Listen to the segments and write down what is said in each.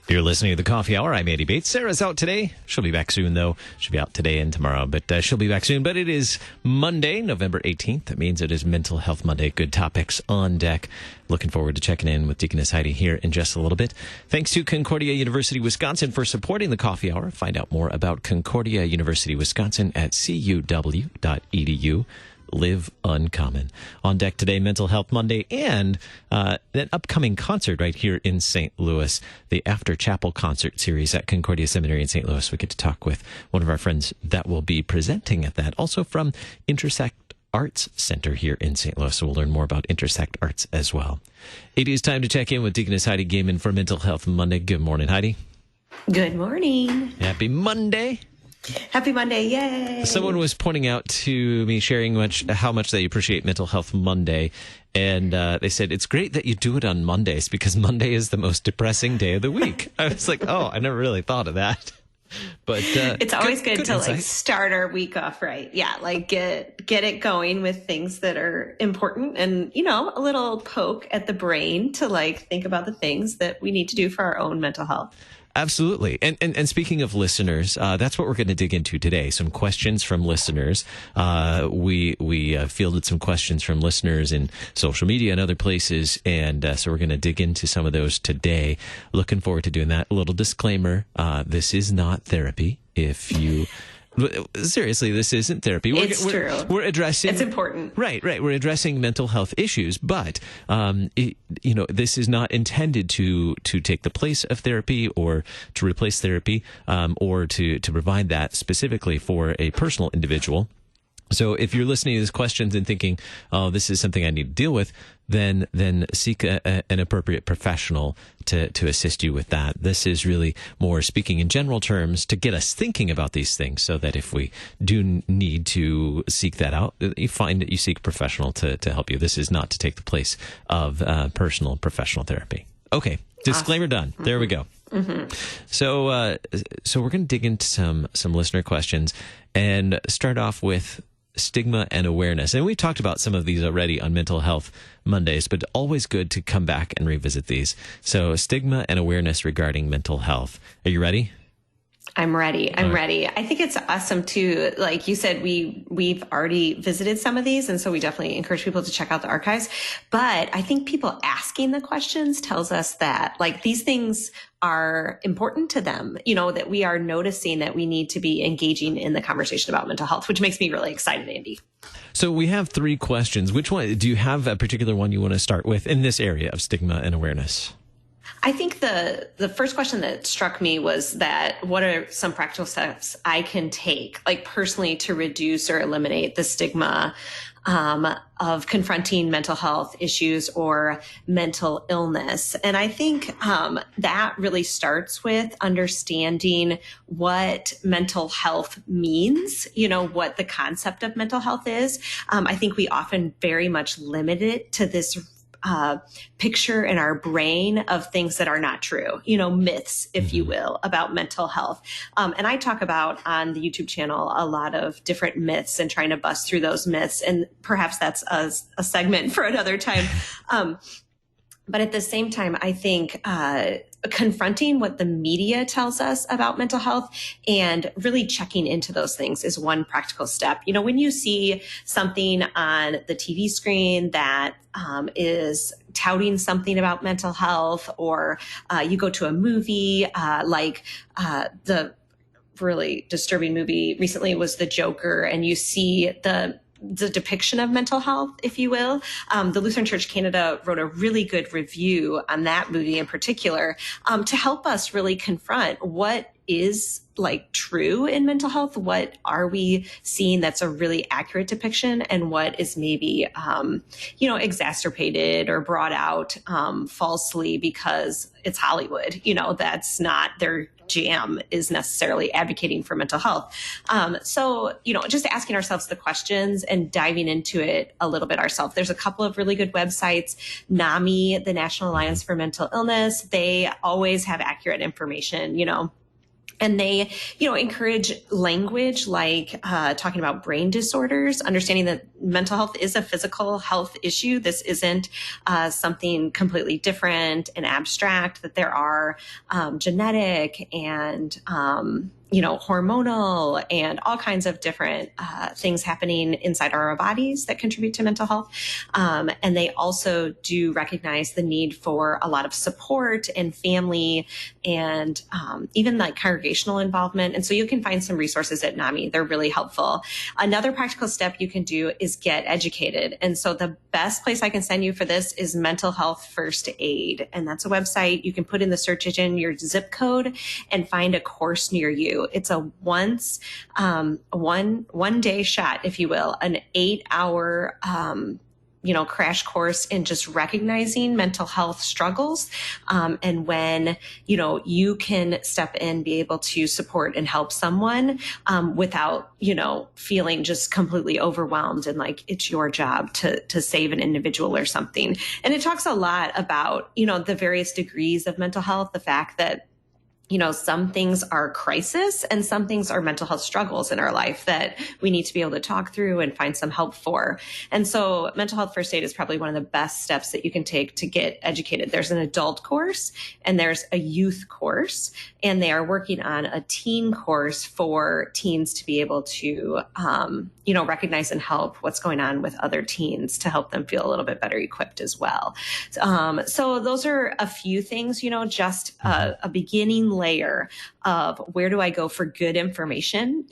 You're listening to the Coffee Hour. I'm Andy Bates. Sarah's out today. She'll be back soon, though. She'll be out today and tomorrow, but she'll be back soon. But it is Monday, November 18th. That means it is Mental Health Monday. Good topics on deck. Looking forward to checking in with Deaconess Heidi here in just a little bit. Thanks to Concordia University, Wisconsin for supporting the Coffee Hour. Find out more about Concordia University, Wisconsin at cuw.edu. Live Uncommon. On deck today, Mental Health Monday, and an upcoming concert right here in St. Louis, the After Chapel concert series at Concordia Seminary in St. Louis. We get to talk with one of our friends that will be presenting at that, also from Intersect Arts Center here in St. Louis. So we'll learn more about Intersect Arts as well. It is time to check in with Deaconess Heidi Goehmann for Mental Health Monday. Good morning, Heidi. Good morning. Happy Monday. Happy Monday, yay! Someone was pointing out to me, sharing how much they appreciate Mental Health Monday, and they said, it's great that you do it on Mondays, because Monday is the most depressing day of the week. I was like, oh, I never really thought of that. But it's always good to insight. like start our week off right. Yeah, like get it going with things that are important, and a little poke at the brain to like think about the things that we need to do for our own mental health. Absolutely. And speaking of listeners, that's what we're going to dig into today. Some questions from listeners. We fielded some questions from listeners in social media and other places. And so we're going to dig into some of those today. Looking forward to doing that. A little disclaimer. This is not therapy. Seriously, this isn't therapy. It's true. We're addressing... It's important. Right. We're addressing mental health issues, but, this is not intended to take the place of therapy or to replace therapy, or to provide that specifically for a personal individual. So if you're listening to these questions and thinking, oh, this is something I need to deal with, then seek an appropriate professional to assist you with that. This is really more speaking in general terms to get us thinking about these things, so that if we do need to seek that out, you find that you seek a professional to help you. This is not to take the place of personal professional therapy. Okay, disclaimer done. Mm-hmm. There we go. Mm-hmm. So we're going to dig into some listener questions and start off with stigma and awareness. And we've talked about some of these already on Mental Health Mondays, but always good to come back and revisit these. So stigma and awareness regarding mental health. Are you ready? I'm ready. I'm ready. I think it's awesome too. Like you said, we've already visited some of these, and so we definitely encourage people to check out the archives. But I think people asking the questions tells us that like these things are important to them, that we are noticing that we need to be engaging in the conversation about mental health, which makes me really excited, Andy. So we have 3 questions. Which one, do you have a particular one you want to start with in this area of stigma and awareness? I think the first question that struck me was that what are some practical steps I can take, like personally, to reduce or eliminate the stigma of confronting mental health issues or mental illness. And I think that really starts with understanding what mental health means, what the concept of mental health is. I think we often very much limit it to this picture in our brain of things that are not true, myths, if you will, about mental health. And I talk about on the YouTube channel a lot of different myths and trying to bust through those myths. And perhaps that's a segment for another time. But at the same time, I think confronting what the media tells us about mental health and really checking into those things is one practical step. When you see something on the TV screen that is touting something about mental health, or you go to a movie like the really disturbing movie recently was The Joker, and you see the depiction of mental health, if you will. The Lutheran Church Canada wrote a really good review on that movie in particular to help us really confront what is like true in mental health? What are we seeing that's a really accurate depiction, and what is maybe, exacerbated or brought out falsely because it's Hollywood? That's not their jam, is necessarily advocating for mental health. So, just asking ourselves the questions and diving into it a little bit ourselves. There's a couple of really good websites. NAMI, the National Alliance for Mental Illness, they always have accurate information, and they, encourage language like talking about brain disorders, understanding that mental health is a physical health issue. This isn't something completely different and abstract, that there are genetic and hormonal and all kinds of different things happening inside our bodies that contribute to mental health. And they also do recognize the need for a lot of support and family and even like congregational involvement. And so you can find some resources at NAMI. They're really helpful. Another practical step you can do is get educated. And so the best place I can send you for this is Mental Health First Aid. And that's a website. You can put in the search engine your zip code and find a course near you. It's a one day shot, if you will, an 8-hour, crash course in just recognizing mental health struggles. And when, you can step in, be able to support and help someone, without, feeling just completely overwhelmed and like it's your job to save an individual or something. And it talks a lot about, the various degrees of mental health, the fact that some things are crisis and some things are mental health struggles in our life that we need to be able to talk through and find some help for. And so mental health first aid is probably one of the best steps that you can take to get educated. There's an adult course and there's a youth course, and they are working on a teen course for teens to be able to, recognize and help what's going on with other teens to help them feel a little bit better equipped as well. So those are a few things, just a beginning layer of where do I go for good information,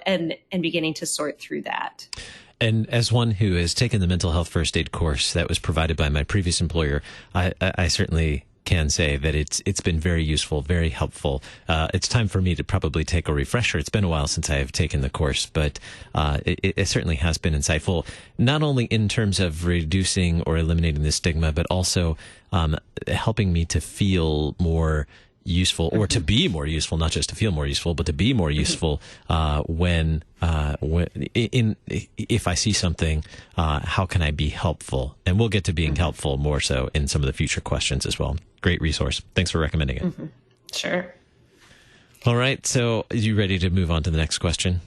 and beginning to sort through that. And as one who has taken the mental health first aid course that was provided by my previous employer, I certainly can say that it's been very useful, very helpful. It's time for me to probably take a refresher. It's been a while since I have taken the course, but it certainly has been insightful, not only in terms of reducing or eliminating the stigma, but also helping me to feel more useful, or to be more useful, not just to feel more useful, but to be more useful if I see something, how can I be helpful? And we'll get to being helpful more so in some of the future questions as well. Great resource. Thanks for recommending it. Mm-hmm. Sure. All right. So are you ready to move on to the next question?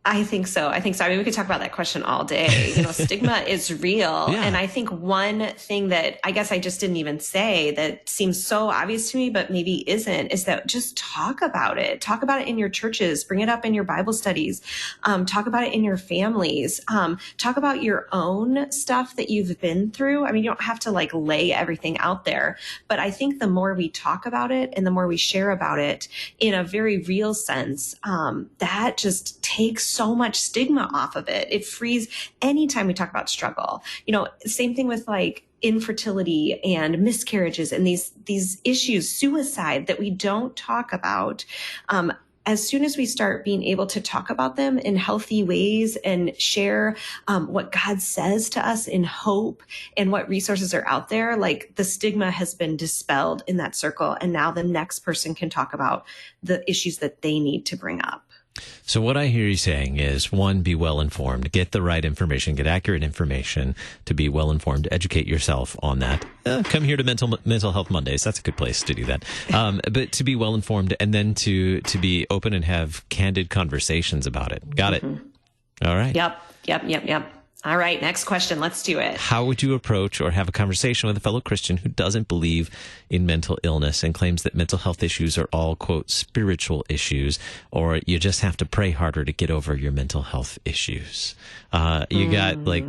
I think so. I mean, we could talk about that question all day. Stigma is real. Yeah. And I think one thing that I guess I just didn't even say that seems so obvious to me, but maybe isn't, is that just talk about it. Talk about it in your churches. Bring it up in your Bible studies. Talk about it in your families. Talk about your own stuff that you've been through. I mean, you don't have to like lay everything out there, but I think the more we talk about it and the more we share about it in a very real sense, that just takes so much stigma off of it. It frees anytime we talk about struggle. Same thing with like infertility and miscarriages and these issues, suicide that we don't talk about. As soon as we start being able to talk about them in healthy ways and share what God says to us in hope and what resources are out there, like the stigma has been dispelled in that circle. And now the next person can talk about the issues that they need to bring up. So what I hear you saying is, one, be well informed, get the right information, get accurate information to be well informed, educate yourself on that. Come here to Mental Health Mondays. That's a good place to do that. But to be well informed, and then to be open and have candid conversations about it. Got it. All right. Yep. All right, next question. Let's do it. How would you approach or have a conversation with a fellow Christian who doesn't believe in mental illness and claims that mental health issues are all, quote, spiritual issues, or you just have to pray harder to get over your mental health issues? You got like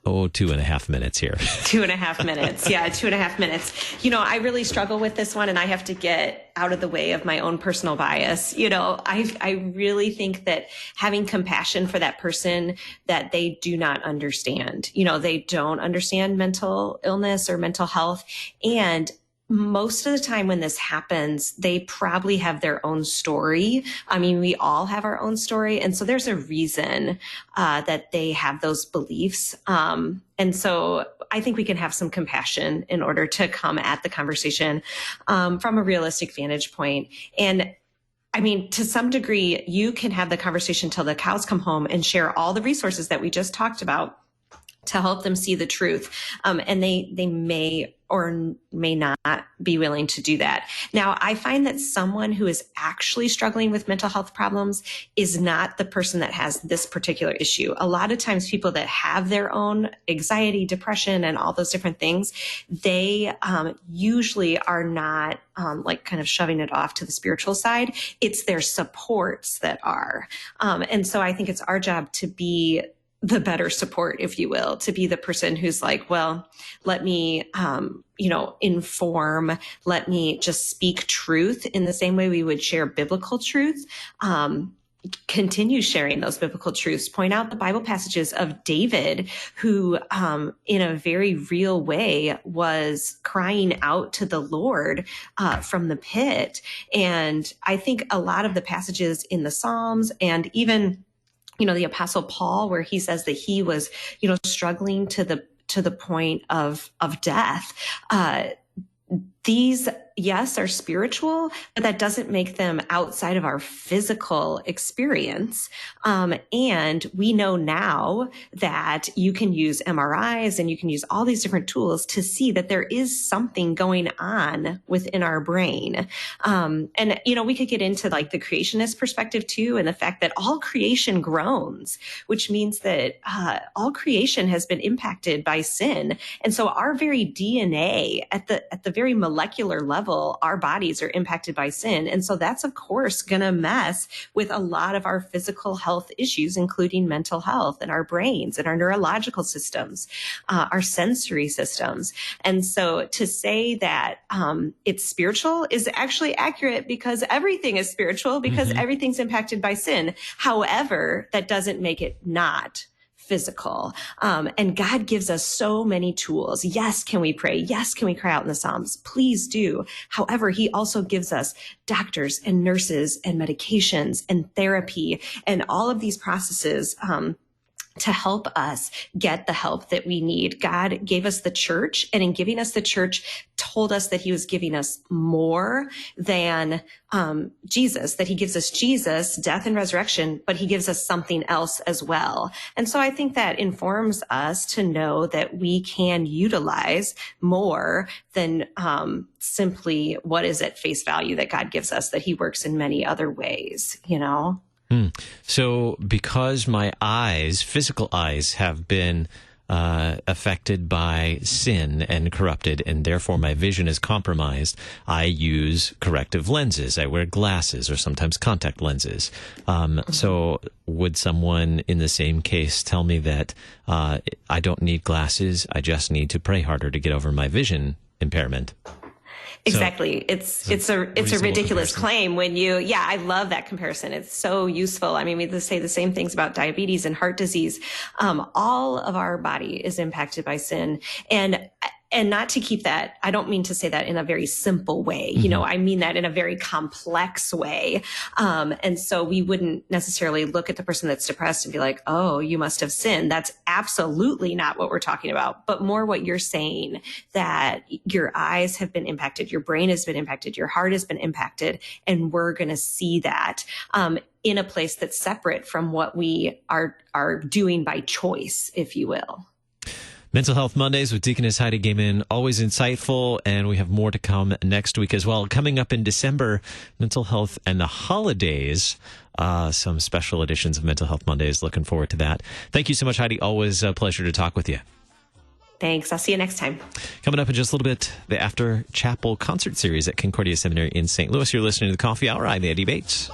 2.5 minutes here. 2.5 minutes. Yeah, 2.5 minutes. I really struggle with this one, and I have to get out of the way of my own personal bias. I really think that having compassion for that person that they do not understand, they don't understand mental illness or mental health, and most of the time when this happens, they probably have their own story. I mean, we all have our own story. And so there's a reason that they have those beliefs. And so I think we can have some compassion in order to come at the conversation from a realistic vantage point. And I mean, to some degree, you can have the conversation till the cows come home and share all the resources that we just talked about to help them see the truth. And they may or may not be willing to do that. Now, I find that someone who is actually struggling with mental health problems is not the person that has this particular issue. A lot of times people that have their own anxiety, depression, and all those different things, they usually are not like kind of shoving it off to the spiritual side. It's their supports that are. And so I think it's our job to be the better support, if you will, to be the person who's like, well, let me, inform, let me just speak truth in the same way we would share biblical truth. Continue sharing those biblical truths, point out the Bible passages of David, who, in a very real way was crying out to the Lord, from the pit. And I think a lot of the passages in the Psalms and even the Apostle Paul, where he says that he was, struggling to the point of death. These, yes, are spiritual, but that doesn't make them outside of our physical experience. And we know now that you can use MRIs and you can use all these different tools to see that there is something going on within our brain. And we could get into like the creationist perspective too, and the fact that all creation groans, which means that all creation has been impacted by sin. And so our very DNA at the very molecular level, our bodies are impacted by sin. And so that's, of course, going to mess with a lot of our physical health issues, including mental health and our brains and our neurological systems, our sensory systems. And so to say that it's spiritual is actually accurate, because everything is spiritual, because everything's impacted by sin. However, that doesn't make it not physical. And God gives us so many tools. Yes, can we pray? Yes, can we cry out in the Psalms? Please do. However, he also gives us doctors and nurses and medications and therapy and all of these processes, to help us get the help that we need. God gave us the church, and in giving us the church, told us that he was giving us more than Jesus, that he gives us Jesus, death and resurrection, but he gives us something else as well. And so I think that informs us to know that we can utilize more than simply what is at face value that God gives us, that he works in many other ways, So because my eyes, physical eyes, have been affected by sin and corrupted, and therefore my vision is compromised, I use corrective lenses. I wear glasses or sometimes contact lenses. So would someone in the same case tell me that I don't need glasses, I just need to pray harder to get over my vision impairment? Exactly. It's a ridiculous claim when I love that comparison. It's so useful. I mean, we say the same things about diabetes and heart disease. All of our body is impacted by sin. And not to keep that, I don't mean to say that in a very simple way. I mean that in a very complex way. And so we wouldn't necessarily look at the person that's depressed and be like, oh, you must have sinned. That's absolutely not what we're talking about, but more what you're saying, that your eyes have been impacted, your brain has been impacted, your heart has been impacted, and we're going to see that in a place that's separate from what we are doing by choice, if you will. Mental Health Mondays with Deaconess Heidi Goehmann, always insightful, and we have more to come next week as well. Coming up in December, Mental Health and the Holidays, some special editions of Mental Health Mondays. Looking forward to that. Thank you so much, Heidi. Always a pleasure to talk with you. Thanks. I'll see you next time. Coming up in just a little bit, the After Chapel concert series at Concordia Seminary in St. Louis. You're listening to the Coffee Hour. I'm Andy Bates.